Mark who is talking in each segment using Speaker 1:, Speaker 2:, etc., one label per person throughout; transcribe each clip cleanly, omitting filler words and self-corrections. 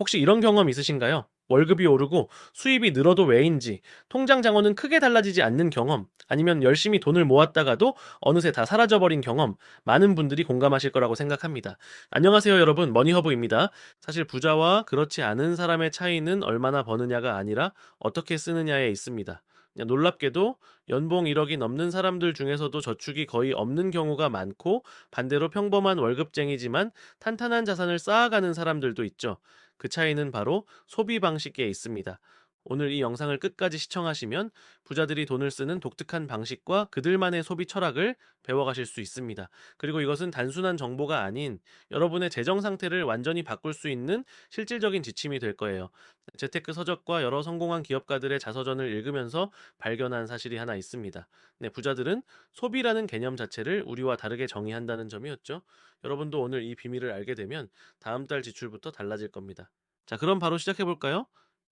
Speaker 1: 혹시 이런 경험 있으신가요? 월급이 오르고 수입이 늘어도 왜인지 통장 잔고는 크게 달라지지 않는 경험, 아니면 열심히 돈을 모았다가도 어느새 다 사라져버린 경험, 많은 분들이 공감하실 거라고 생각합니다. 안녕하세요, 여러분. 머니허브입니다. 사실 부자와 그렇지 않은 사람의 차이는 얼마나 버느냐가 아니라 어떻게 쓰느냐에 있습니다. 그냥 놀랍게도 연봉 1억이 넘는 사람들 중에서도 저축이 거의 없는 경우가 많고, 반대로 평범한 월급쟁이지만 탄탄한 자산을 쌓아가는 사람들도 있죠. 그 차이는 바로 소비 방식에 있습니다. 오늘 이 영상을 끝까지 시청하시면 부자들이 돈을 쓰는 독특한 방식과 그들만의 소비 철학을 배워가실 수 있습니다. 그리고 이것은 단순한 정보가 아닌 여러분의 재정 상태를 완전히 바꿀 수 있는 실질적인 지침이 될 거예요. 재테크 서적과 여러 성공한 기업가들의 자서전을 읽으면서 발견한 사실이 하나 있습니다. 네, 부자들은 소비라는 개념 자체를 우리와 다르게 정의한다는 점이었죠. 여러분도 오늘 이 비밀을 알게 되면 다음 달 지출부터 달라질 겁니다. 자, 그럼 바로 시작해 볼까요?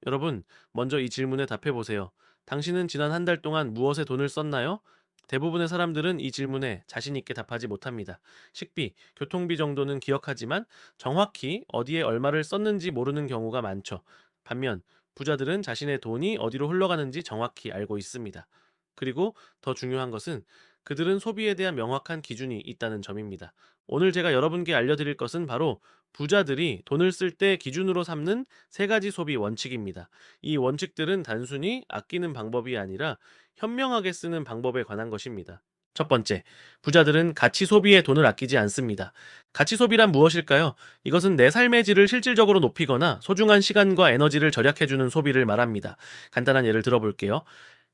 Speaker 1: 여러분, 먼저 이 질문에 답해 보세요. 당신은 지난 한 달 동안 무엇에 돈을 썼나요? 대부분의 사람들은 이 질문에 자신 있게 답하지 못합니다. 식비, 교통비 정도는 기억하지만 정확히 어디에 얼마를 썼는지 모르는 경우가 많죠. 반면 부자들은 자신의 돈이 어디로 흘러가는지 정확히 알고 있습니다. 그리고 더 중요한 것은 그들은 소비에 대한 명확한 기준이 있다는 점입니다. 오늘 제가 여러분께 알려드릴 것은 바로 부자들이 돈을 쓸 때 기준으로 삼는 세 가지 소비 원칙입니다. 이 원칙들은 단순히 아끼는 방법이 아니라 현명하게 쓰는 방법에 관한 것입니다. 첫 번째, 부자들은 가치 소비에 돈을 아끼지 않습니다. 가치 소비란 무엇일까요? 이것은 내 삶의 질을 실질적으로 높이거나 소중한 시간과 에너지를 절약해주는 소비를 말합니다. 간단한 예를 들어볼게요.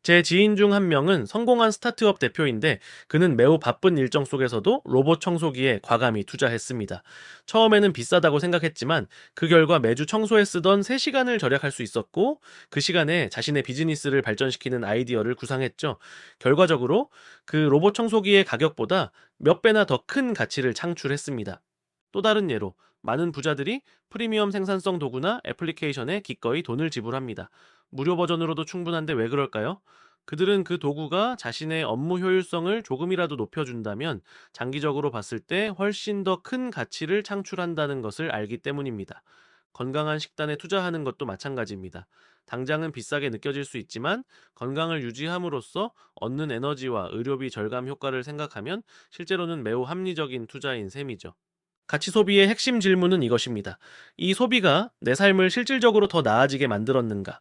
Speaker 1: 제 지인 중 한 명은 성공한 스타트업 대표인데, 그는 매우 바쁜 일정 속에서도 로봇 청소기에 과감히 투자했습니다. 처음에는 비싸다고 생각했지만 그 결과 매주 청소에 쓰던 3시간을 절약할 수 있었고, 그 시간에 자신의 비즈니스를 발전시키는 아이디어를 구상했죠. 결과적으로 그 로봇 청소기의 가격보다 몇 배나 더 큰 가치를 창출했습니다. 또 다른 예로, 많은 부자들이 프리미엄 생산성 도구나 애플리케이션에 기꺼이 돈을 지불합니다. 무료 버전으로도 충분한데 왜 그럴까요? 그들은 그 도구가 자신의 업무 효율성을 조금이라도 높여준다면 장기적으로 봤을 때 훨씬 더 큰 가치를 창출한다는 것을 알기 때문입니다. 건강한 식단에 투자하는 것도 마찬가지입니다. 당장은 비싸게 느껴질 수 있지만 건강을 유지함으로써 얻는 에너지와 의료비 절감 효과를 생각하면 실제로는 매우 합리적인 투자인 셈이죠. 가치 소비의 핵심 질문은 이것입니다. 이 소비가 내 삶을 실질적으로 더 나아지게 만들었는가?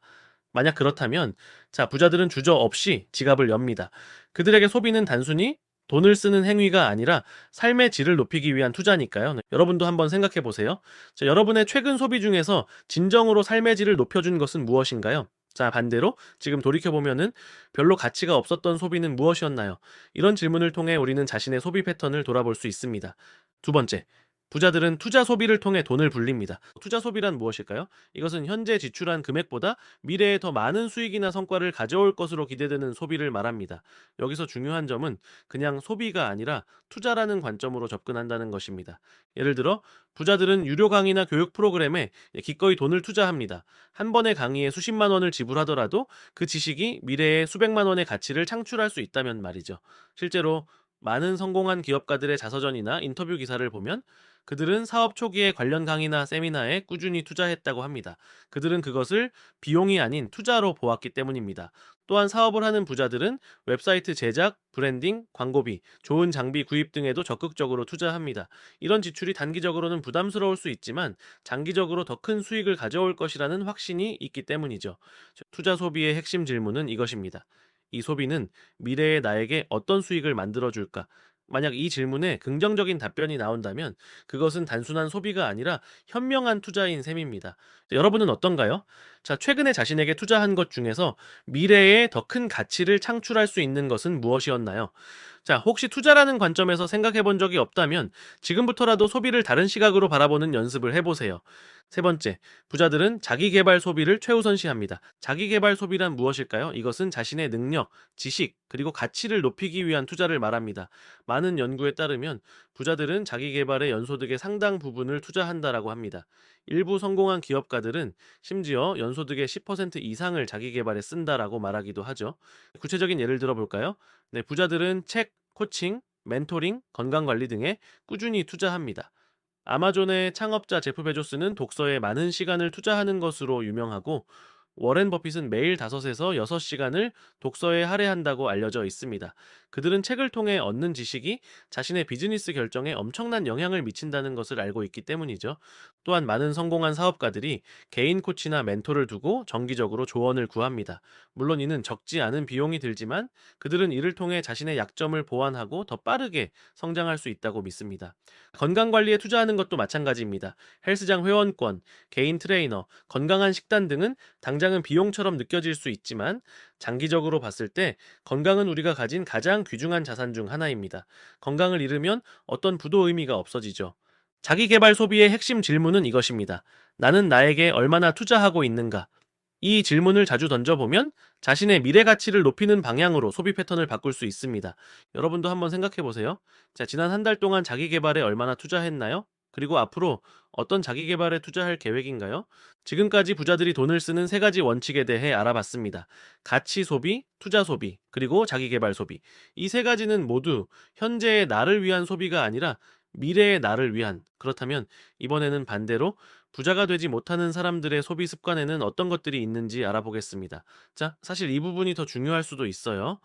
Speaker 1: 만약 그렇다면, 자, 부자들은 주저없이 지갑을 엽니다. 그들에게 소비는 단순히 돈을 쓰는 행위가 아니라 삶의 질을 높이기 위한 투자니까요. 네, 여러분도 한번 생각해 보세요. 자, 여러분의 최근 소비 중에서 진정으로 삶의 질을 높여준 것은 무엇인가요? 자, 반대로 지금 돌이켜보면은 별로 가치가 없었던 소비는 무엇이었나요? 이런 질문을 통해 우리는 자신의 소비 패턴을 돌아볼 수 있습니다. 두 번째, 부자들은 투자 소비를 통해 돈을 불립니다. 투자 소비란 무엇일까요? 이것은 현재 지출한 금액보다 미래에 더 많은 수익이나 성과를 가져올 것으로 기대되는 소비를 말합니다. 여기서 중요한 점은 그냥 소비가 아니라 투자라는 관점으로 접근한다는 것입니다. 예를 들어, 부자들은 유료 강의나 교육 프로그램에 기꺼이 돈을 투자합니다. 한 번의 강의에 수십만 원을 지불하더라도 그 지식이 미래에 수백만 원의 가치를 창출할 수 있다면 말이죠. 실제로 많은 성공한 기업가들의 자서전이나 인터뷰 기사를 보면 그들은 사업 초기에 관련 강의나 세미나에 꾸준히 투자했다고 합니다. 그들은 그것을 비용이 아닌 투자로 보았기 때문입니다. 또한 사업을 하는 부자들은 웹사이트 제작, 브랜딩, 광고비, 좋은 장비 구입 등에도 적극적으로 투자합니다. 이런 지출이 단기적으로는 부담스러울 수 있지만 장기적으로 더 큰 수익을 가져올 것이라는 확신이 있기 때문이죠. 투자 소비의 핵심 질문은 이것입니다. 이 소비는 미래의 나에게 어떤 수익을 만들어줄까? 만약 이 질문에 긍정적인 답변이 나온다면 그것은 단순한 소비가 아니라 현명한 투자인 셈입니다. 여러분은 어떤가요? 자, 최근에 자신에게 투자한 것 중에서 미래에 더 큰 가치를 창출할 수 있는 것은 무엇이었나요? 자, 혹시 투자라는 관점에서 생각해 본 적이 없다면 지금부터라도 소비를 다른 시각으로 바라보는 연습을 해보세요. 세 번째, 부자들은 자기 개발 소비를 최우선시합니다. 자기 개발 소비란 무엇일까요? 이것은 자신의 능력, 지식, 그리고 가치를 높이기 위한 투자를 말합니다. 많은 연구에 따르면 부자들은 자기 개발의 연소득의 상당 부분을 투자한다라고 합니다. 일부 성공한 기업가들은 심지어 연소득의 10% 이상을 자기 개발에 쓴다라고 말하기도 하죠. 구체적인 예를 들어볼까요? 네, 부자들은 책, 코칭, 멘토링, 건강관리 등에 꾸준히 투자합니다. 아마존의 창업자 제프 베조스는 독서에 많은 시간을 투자하는 것으로 유명하고, 워렌 버핏은 매일 5에서 6시간을 독서에 할애한다고 알려져 있습니다. 그들은 책을 통해 얻는 지식이 자신의 비즈니스 결정에 엄청난 영향을 미친다는 것을 알고 있기 때문이죠. 또한 많은 성공한 사업가들이 개인 코치나 멘토를 두고 정기적으로 조언을 구합니다. 물론 이는 적지 않은 비용이 들지만, 그들은 이를 통해 자신의 약점을 보완하고 더 빠르게 성장할 수 있다고 믿습니다. 건강 관리에 투자하는 것도 마찬가지입니다. 헬스장 회원권, 개인 트레이너, 건강한 식단 등은 당장은 비용처럼 느껴질 수 있지만, 장기적으로 봤을 때 건강은 우리가 가진 가장 귀중한 자산 중 하나입니다. 건강을 잃으면 어떤 부도 의미가 없어지죠. 자기 개발 소비의 핵심 질문은 이것입니다. 나는 나에게 얼마나 투자하고 있는가? 이 질문을 자주 던져보면 자신의 미래 가치를 높이는 방향으로 소비 패턴을 바꿀 수 있습니다. 여러분도 한번 생각해 보세요. 자, 지난 한 달 동안 자기 개발에 얼마나 투자했나요? 그리고 앞으로 어떤 자기 개발에 투자할 계획인가요? 지금까지 부자들이 돈을 쓰는 3가지 원칙에 대해 알아봤습니다. 가치 소비, 투자 소비, 그리고 자기 개발 소비. 이 3가지는 모두 현재의 나를 위한 소비가 아니라 미래의 나를 위한. 그렇다면 이번에는 반대로 부자가 되지 못하는 사람들의 소비 습관에는 어떤 것들이 있는지 알아보겠습니다. 자, 사실 이 부분이 더 중요할 수도 있어요.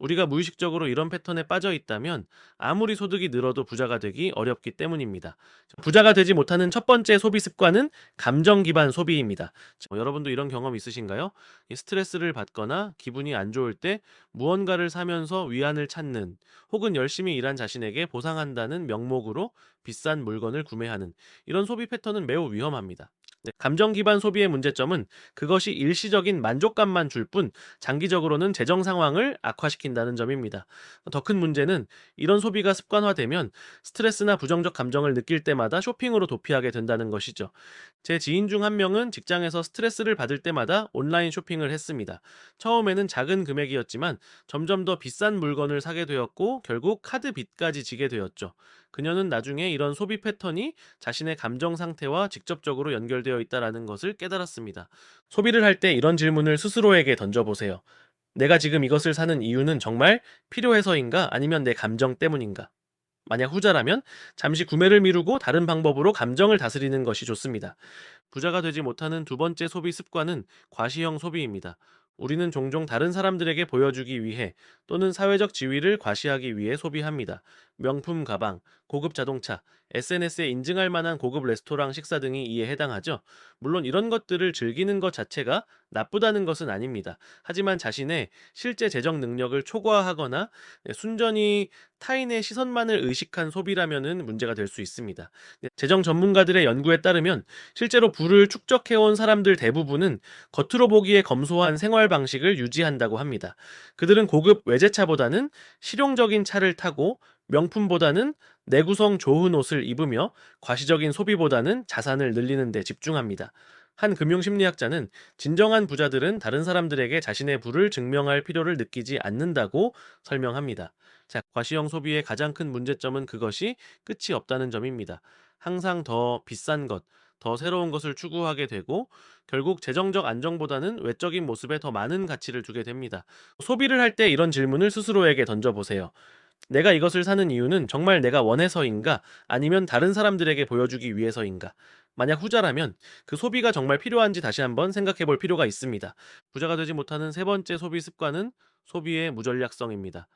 Speaker 1: 우리가 무의식적으로 이런 패턴에 빠져 있다면 아무리 소득이 늘어도 부자가 되기 어렵기 때문입니다. 자, 부자가 되지 못하는 첫 번째 소비 습관은 감정 기반 소비입니다. 자, 여러분도 이런 경험 있으신가요? 이 스트레스를 받거나 기분이 안 좋을 때 무언가를 사면서 위안을 찾는, 혹은 열심히 일한 자신에게 보상한다는 명목으로 비싼 물건을 구매하는, 이런 소비 패턴은 매우 위험합니다. 네, 감정 기반 소비의 문제점은 그것이 일시적인 만족감만 줄 뿐 장기적으로는 재정 상황을 악화시킨다는 점입니다. 더 큰 문제는 이런 소비가 습관화되면 스트레스나 부정적 감정을 느낄 때마다 쇼핑으로 도피하게 된다는 것이죠. 제 지인 중 한 명은 직장에서 스트레스를 받을 때마다 온라인 쇼핑을 했습니다. 처음에는 작은 금액이었지만 점점 더 비싼 물건을 사게 되었고, 결국 카드 빚까지 지게 되었죠. 그녀는 나중에 이런 소비 패턴이 자신의 감정 상태와 직접적으로 연결되어 있다는 것을 깨달았습니다. 소비를 할 때 이런 질문을 스스로에게 던져보세요. 내가 지금 이것을 사는 이유는 정말 필요해서인가, 아니면 내 감정 때문인가? 만약 후자라면 잠시 구매를 미루고 다른 방법으로 감정을 다스리는 것이 좋습니다. 부자가 되지 못하는 두 번째 소비 습관은 과시형 소비입니다. 우리는 종종 다른 사람들에게 보여주기 위해, 또는 사회적 지위를 과시하기 위해 소비합니다. 명품 가방, 고급 자동차, SNS에 인증할 만한 고급 레스토랑 식사 등이 이에 해당하죠. 물론 이런 것들을 즐기는 것 자체가 나쁘다는 것은 아닙니다. 하지만 자신의 실제 재정 능력을 초과하거나 순전히 타인의 시선만을 의식한 소비라면은 문제가 될 수 있습니다. 재정 전문가들의 연구에 따르면 실제로 부를 축적해온 사람들 대부분은 겉으로 보기에 검소한 생활 방식을 유지한다고 합니다. 그들은 고급 외제차보다는 실용적인 차를 타고, 명품보다는 내구성 좋은 옷을 입으며, 과시적인 소비보다는 자산을 늘리는 데 집중합니다. 한 금융심리학자는 진정한 부자들은 다른 사람들에게 자신의 부를 증명할 필요를 느끼지 않는다고 설명합니다. 자, 과시형 소비의 가장 큰 문제점은 그것이 끝이 없다는 점입니다. 항상 더 비싼 것, 더 새로운 것을 추구하게 되고, 결국 재정적 안정보다는 외적인 모습에 더 많은 가치를 두게 됩니다. 소비를 할 때 이런 질문을 스스로에게 던져보세요. 내가 이것을 사는 이유는 정말 내가 원해서인가, 아니면 다른 사람들에게 보여주기 위해서인가? 만약 후자라면 그 소비가 정말 필요한지 다시 한번 생각해 볼 필요가 있습니다. 부자가 되지 못하는 세 번째 소비 습관은 소비의 무전략성입니다.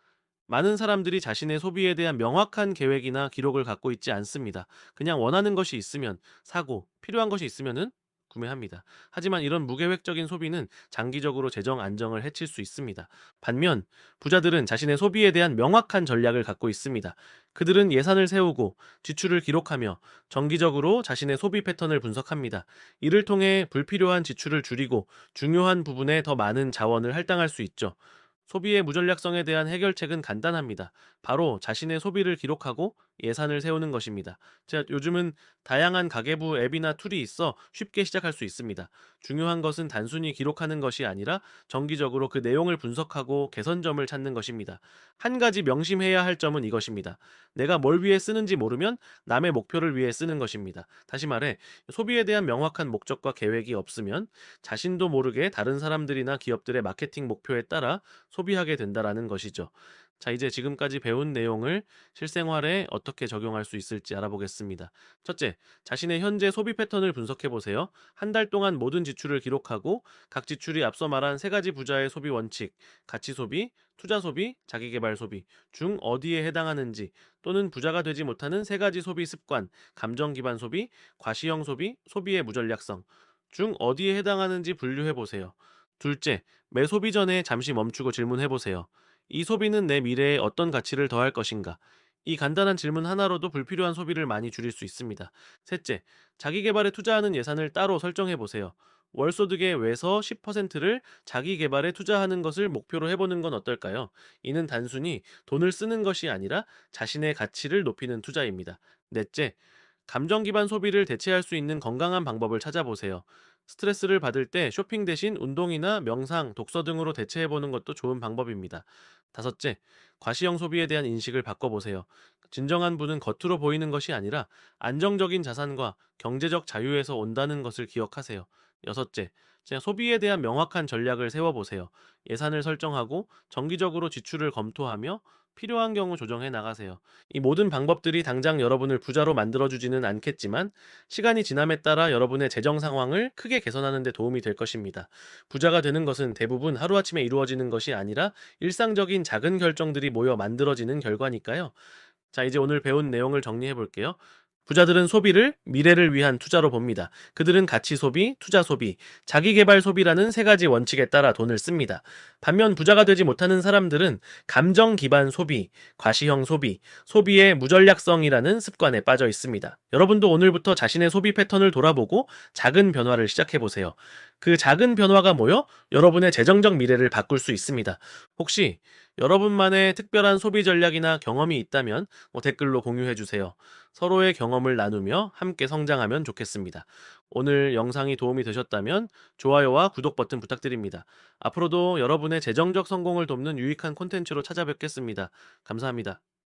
Speaker 1: 많은 사람들이 자신의 소비에 대한 명확한 계획이나 기록을 갖고 있지 않습니다. 그냥 원하는 것이 있으면 사고, 필요한 것이 있으면은 구매합니다. 하지만 이런 무계획적인 소비는 장기적으로 재정 안정을 해칠 수 있습니다. 반면 부자들은 자신의 소비에 대한 명확한 전략을 갖고 있습니다. 그들은 예산을 세우고 지출을 기록하며 정기적으로 자신의 소비 패턴을 분석합니다. 이를 통해 불필요한 지출을 줄이고 중요한 부분에 더 많은 자원을 할당할 수 있죠. 소비의 무전략성에 대한 해결책은 간단합니다. 바로 자신의 소비를 기록하고 예산을 세우는 것입니다. 자, 요즘은 다양한 가계부 앱이나 툴이 있어 쉽게 시작할 수 있습니다. 중요한 것은 단순히 기록하는 것이 아니라 정기적으로 그 내용을 분석하고 개선점을 찾는 것입니다. 한 가지 명심해야 할 점은 이것입니다. 내가 뭘 위해 쓰는지 모르면 남의 목표를 위해 쓰는 것입니다. 다시 말해, 소비에 대한 명확한 목적과 계획이 없으면 자신도 모르게 다른 사람들이나 기업들의 마케팅 목표에 따라 소비하게 된다라는 것이죠. 자, 이제 지금까지 배운 내용을 실생활에 어떻게 적용할 수 있을지 알아보겠습니다. 첫째, 자신의 현재 소비 패턴을 분석해 보세요. 한 달 동안 모든 지출을 기록하고 각 지출이 앞서 말한 세 가지 부자의 소비 원칙, 가치 소비, 투자 소비, 자기 개발 소비 중 어디에 해당하는지, 또는 부자가 되지 못하는 세 가지 소비 습관, 감정 기반 소비, 과시형 소비, 소비의 무전략성 중 어디에 해당하는지 분류해 보세요. 둘째, 매 소비 전에 잠시 멈추고 질문해 보세요. 이 소비는 내 미래에 어떤 가치를 더할 것인가? 이 간단한 질문 하나로도 불필요한 소비를 많이 줄일 수 있습니다. 셋째, 자기 개발에 투자하는 예산을 따로 설정해 보세요. 월 소득의 외서 10%를 자기 개발에 투자하는 것을 목표로 해보는 건 어떨까요? 이는 단순히 돈을 쓰는 것이 아니라 자신의 가치를 높이는 투자입니다. 넷째, 감정 기반 소비를 대체할 수 있는 건강한 방법을 찾아보세요. 스트레스를 받을 때 쇼핑 대신 운동이나 명상, 독서 등으로 대체해보는 것도 좋은 방법입니다. 다섯째, 과시형 소비에 대한 인식을 바꿔보세요. 진정한 부는 겉으로 보이는 것이 아니라 안정적인 자산과 경제적 자유에서 온다는 것을 기억하세요. 여섯째, 소비에 대한 명확한 전략을 세워보세요. 예산을 설정하고 정기적으로 지출을 검토하며 필요한 경우 조정해 나가세요. 이 모든 방법들이 당장 여러분을 부자로 만들어주지는 않겠지만 시간이 지남에 따라 여러분의 재정 상황을 크게 개선하는 데 도움이 될 것입니다. 부자가 되는 것은 대부분 하루아침에 이루어지는 것이 아니라 일상적인 작은 결정들이 모여 만들어지는 결과니까요. 자, 이제 오늘 배운 내용을 정리해 볼게요. 부자들은 소비를 미래를 위한 투자로 봅니다. 그들은 가치 소비, 투자 소비, 자기 개발 소비라는 세 가지 원칙에 따라 돈을 씁니다. 반면 부자가 되지 못하는 사람들은 감정 기반 소비, 과시형 소비, 소비의 무전략성이라는 습관에 빠져 있습니다. 여러분도 오늘부터 자신의 소비 패턴을 돌아보고 작은 변화를 시작해 보세요. 그 작은 변화가 모여 여러분의 재정적 미래를 바꿀 수 있습니다. 혹시 여러분만의 특별한 소비 전략이나 경험이 있다면 댓글로 공유해 주세요. 서로의 경험을 나누며 함께 성장하면 좋겠습니다. 오늘 영상이 도움이 되셨다면 좋아요와 구독 버튼 부탁드립니다. 앞으로도 여러분의 재정적 성공을 돕는 유익한 콘텐츠로 찾아뵙겠습니다. 감사합니다.